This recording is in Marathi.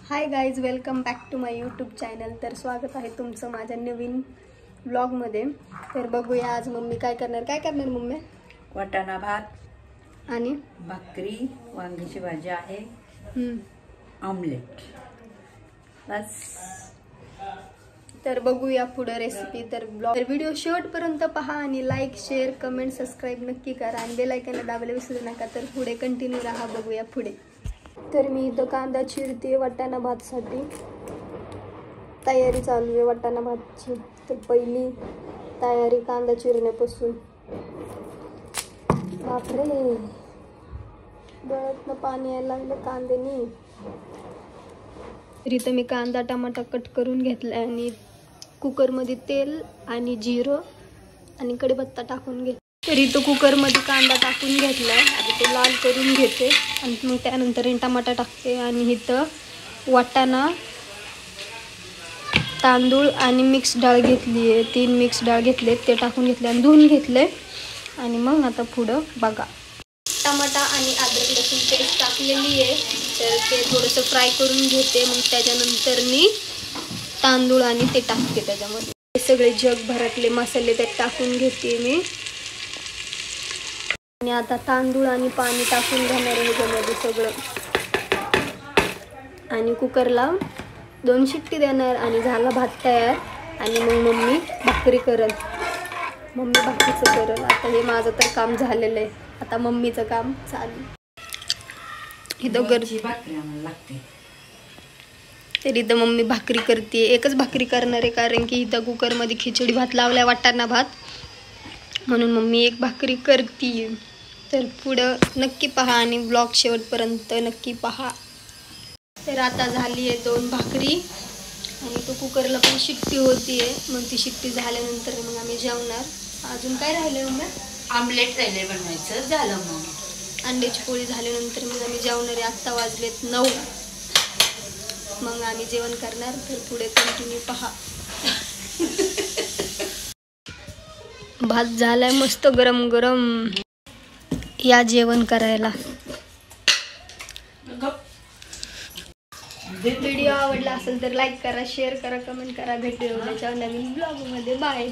High guys, welcome back to my YouTube channel. तर स्वागत आहे तुमचं माझ्या नवीन व्लॉगमध्ये। तर बघूया आज मम्मी काय करणार मम्मी? वाटाणा भात आणि भाकरी, वांग्याची भाजी आहे, ऑमलेट, बस। तर बघूया पुढे रेसिपी। तर व्हिडिओ शेवटपर्यंत पहा आणि लाईक, शेअर, कमेंट, सबस्क्राईब नक्की करा आणि बेल आयकॉनला दाबायला विसरू नका। तर पुढे कंटिन्यू राहा, बघूया पुढे। तर मी इथं कांदा चिरते वाटाणा भातसाठी, तयारी चालू आहे वाटाणा भातची। तर पहिली तयारी कांदा चिरण्यापासून। बापरे, डोळ्यातनं पाणी यायला लागलं कांद्यानी। तर इथं मी कांदा टमाटा कट करून घेतला आणि कुकरमध्ये तेल आणि जिरं आणि कढीपत्ता टाकून घेतला। तर इथं कुकरमध्ये कांदा टाकून घेतलाय आणि तो लाल करून घेते आणि मग त्यानंतर टमाटा टाकते आणि इथं वाटाणा, तांदूळ आणि मिक्स डाळ घेतली आहे, 3 मिक्स डाळ घेतले, ते टाकून घेतले आणि धुवून घेतले। आणि मग आता पुढं बघा, टमाटा आणि अद्रक लसूण पेस्ट टाकलेली आहे। तर ते थोडंसं फ्राय करून घेते, मग त्याच्यानंतर मी तांदूळ आणि ते टाकते त्याच्यामध्ये। हे सगळे जगभरातले मसाले त्यात टाकून घेते मी आणि आता तांदूळ आणि पाणी टाकून घेणार आहे ह्याच्यामध्ये सगळं आणि कुकरला 2 शिट्टी देणार आणि झाला भात तयार। आणि मग मम्मी भाकरीचं करल। आता हे माझं तर काम झालेलं आहे, आता मम्मीचं काम चालू। इथं गरजे भाकरी आम्हाला लागते। तर इथं मम्मी भाकरी करते, एकच भाकरी करणार आहे कारण की इथं कुकरमध्ये खिचडी भात लावलाय, वाटाणा भात, म्हणून मम्मी एक भाकरी करते। तर पुढं नक्की पहा आणि ब्लॉग शेवटपर्यंत नक्की पहा। तर आता झाली आहे 2 भाकरी आणि तो कुकरला पण शिट्टी होतीये, मग ती शिट्टी झाल्यानंतर मग आम्ही जेवणार। अजून काय राहिलंय मम्मी? ऑमलेट राहिले बनवायचं, झालं मग अंड्याची पोळी झाल्यानंतर मग आम्ही जेवणार आहे। आत्ता वाजलेत 9, मग आम्ही जेवण करणार। तर पुढे कंटिन्यू पहा। भात झालाय मस्त गरम गरम, या जेवण करायला। व्हिडिओ आवडला असेल तर लाईक करा, शेअर करा, कमेंट करा। भेटूया उद्याच्या नवीन ब्लॉगमध्ये, बाय।